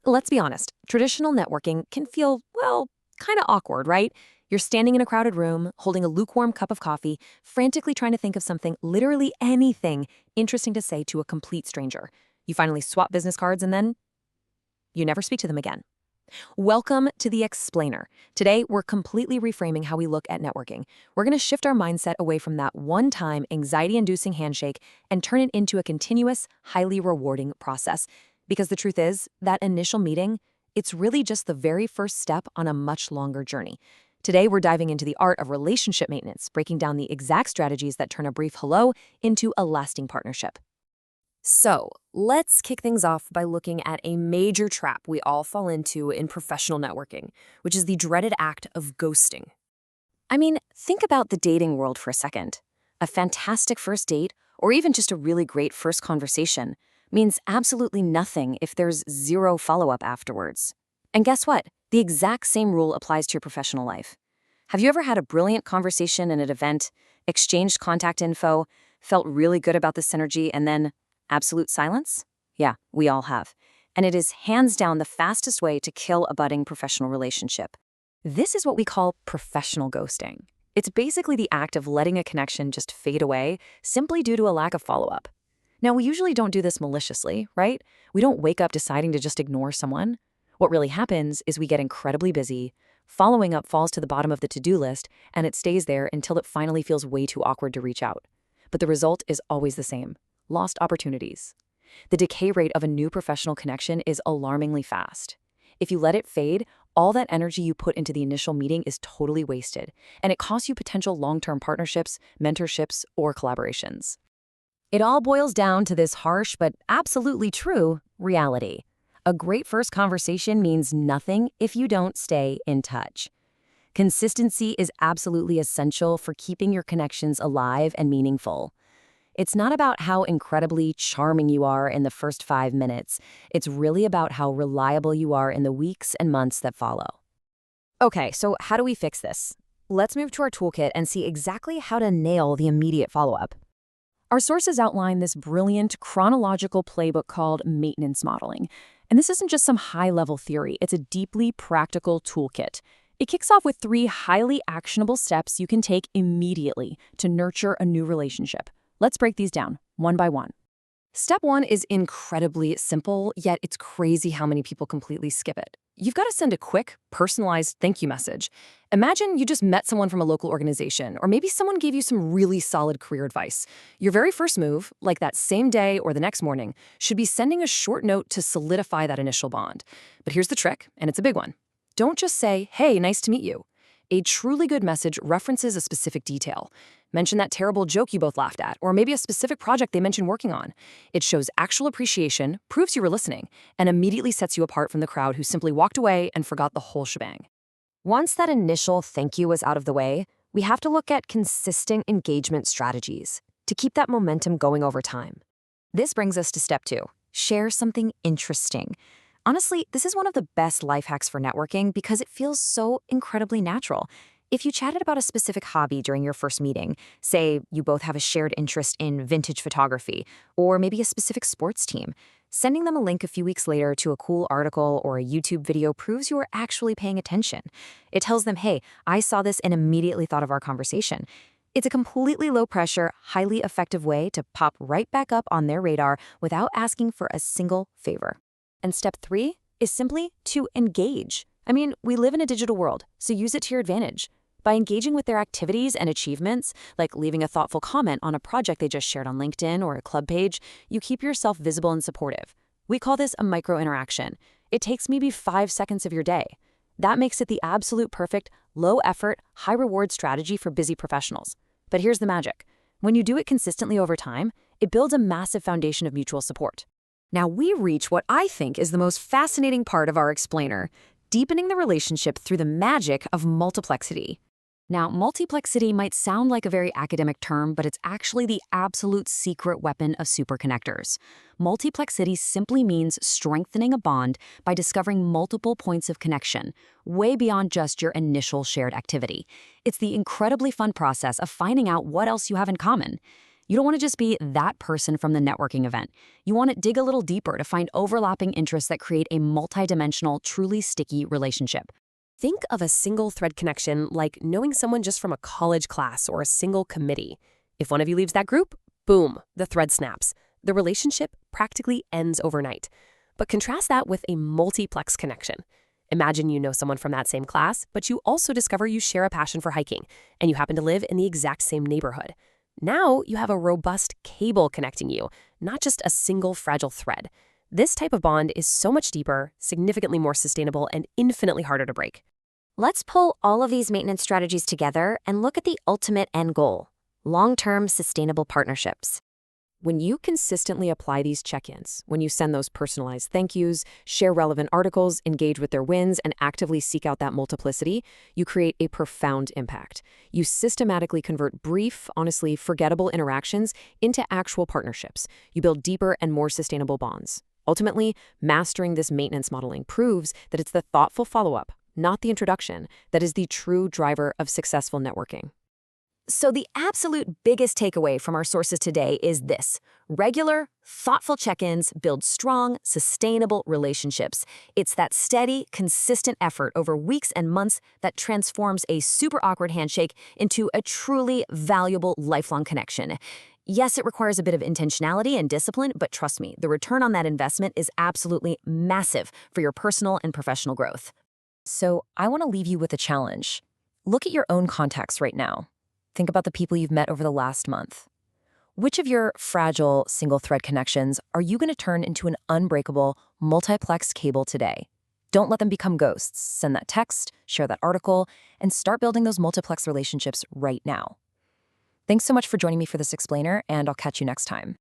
Let's be honest, traditional networking can feel, well, kind of awkward, right? You're standing in a crowded room, holding a lukewarm cup of coffee, frantically trying to think of something, literally anything, interesting to say to a complete stranger. You finally swap business cards and then you never speak to them again. Welcome to The Explainer. Today, we're completely reframing how we look at networking. We're going to shift our mindset away from that one-time, anxiety-inducing handshake and turn it into a continuous, highly rewarding process. Because the truth is, that initial meeting, it's really just the very first step on a much longer journey. Today, we're diving into the art of relationship maintenance, breaking down the exact strategies that turn a brief hello into a lasting partnership. So, let's kick things off by looking at a major trap we all fall into in professional networking, which is the dreaded act of ghosting. I mean, think about the dating world for a second. A fantastic first date, or even just a really great first conversation, means absolutely nothing if there's zero follow-up afterwards. And guess what? The exact same rule applies to your professional life. Have you ever had a brilliant conversation in an event, exchanged contact info, felt really good about the synergy, and then absolute silence? Yeah, we all have. And it is hands down the fastest way to kill a budding professional relationship. This is what we call professional ghosting. It's basically the act of letting a connection just fade away simply due to a lack of follow-up. Now, we usually don't do this maliciously, right? We don't wake up deciding to just ignore someone. What really happens is we get incredibly busy, following up falls to the bottom of the to-do list, and it stays there until it finally feels way too awkward to reach out. But the result is always the same. Lost opportunities. The decay rate of a new professional connection is alarmingly fast. If you let it fade, all that energy you put into the initial meeting is totally wasted, and it costs you potential long-term partnerships, mentorships, or collaborations. It all boils down to this harsh but absolutely true reality. A great first conversation means nothing if you don't stay in touch. Consistency is absolutely essential for keeping your connections alive and meaningful. It's not about how incredibly charming you are in the first 5 minutes. It's really about how reliable you are in the weeks and months that follow. Okay, so how do we fix this? Let's move to our toolkit and see exactly how to nail the immediate follow-up. Our sources outline this brilliant chronological playbook called maintenance modeling. And this isn't just some high-level theory, it's a deeply practical toolkit. It kicks off with 3 highly actionable steps you can take immediately to nurture a new relationship. Let's break these down, one by one. Step 1 is incredibly simple, yet it's crazy how many people completely skip it. You've got to send a quick, personalized thank you message. Imagine you just met someone from a local organization, or maybe someone gave you some really solid career advice. Your very first move, like that same day or the next morning, should be sending a short note to solidify that initial bond. But here's the trick, and it's a big one. Don't just say, "Hey, nice to meet you." A truly good message references a specific detail. Mention that terrible joke you both laughed at, or maybe a specific project they mentioned working on. It shows actual appreciation, proves you were listening, and immediately sets you apart from the crowd who simply walked away and forgot the whole shebang. Once that initial thank you is out of the way, we have to look at consistent engagement strategies to keep that momentum going over time. This brings us to step 2, share something interesting. Honestly, this is one of the best life hacks for networking because it feels so incredibly natural. If you chatted about a specific hobby during your first meeting, say you both have a shared interest in vintage photography, or maybe a specific sports team, sending them a link a few weeks later to a cool article or a YouTube video proves you are actually paying attention. It tells them, hey, I saw this and immediately thought of our conversation. It's a completely low-pressure, highly effective way to pop right back up on their radar without asking for a single favor. And step 3 is simply to engage. I mean, we live in a digital world, so use it to your advantage. By engaging with their activities and achievements, like leaving a thoughtful comment on a project they just shared on LinkedIn or a club page, you keep yourself visible and supportive. We call this a micro-interaction. It takes maybe 5 seconds of your day. That makes it the absolute perfect, low-effort, high-reward strategy for busy professionals. But here's the magic. When you do it consistently over time, it builds a massive foundation of mutual support. Now we reach what I think is the most fascinating part of our explainer, deepening the relationship through the magic of multiplexity. Now, multiplexity might sound like a very academic term, but it's actually the absolute secret weapon of superconnectors. Multiplexity simply means strengthening a bond by discovering multiple points of connection, way beyond just your initial shared activity. It's the incredibly fun process of finding out what else you have in common. You don't want to just be that person from the networking event. You want to dig a little deeper to find overlapping interests that create a multidimensional, truly sticky relationship. Think of a single thread connection like knowing someone just from a college class or a single committee. If one of you leaves that group, boom, the thread snaps. The relationship practically ends overnight. But contrast that with a multiplex connection. Imagine you know someone from that same class, but you also discover you share a passion for hiking, and you happen to live in the exact same neighborhood. Now you have a robust cable connecting you, not just a single fragile thread. This type of bond is so much deeper, significantly more sustainable, and infinitely harder to break. Let's pull all of these maintenance strategies together and look at the ultimate end goal: long-term sustainable partnerships. When you consistently apply these check-ins, when you send those personalized thank yous, share relevant articles, engage with their wins, and actively seek out that multiplicity, you create a profound impact. You systematically convert brief, honestly forgettable interactions into actual partnerships. You build deeper and more sustainable bonds. Ultimately, mastering this maintenance modeling proves that it's the thoughtful follow-up, not the introduction, that is the true driver of successful networking. So the absolute biggest takeaway from our sources today is this: regular, thoughtful check-ins build strong, sustainable relationships. It's that steady, consistent effort over weeks and months that transforms a super awkward handshake into a truly valuable lifelong connection. Yes, it requires a bit of intentionality and discipline, but trust me, the return on that investment is absolutely massive for your personal and professional growth. So I want to leave you with a challenge. Look at your own context right now. Think about the people you've met over the last month. Which of your fragile single-thread connections are you going to turn into an unbreakable, multiplex cable today? Don't let them become ghosts. Send that text, share that article, and start building those multiplex relationships right now. Thanks so much for joining me for this explainer, and I'll catch you next time.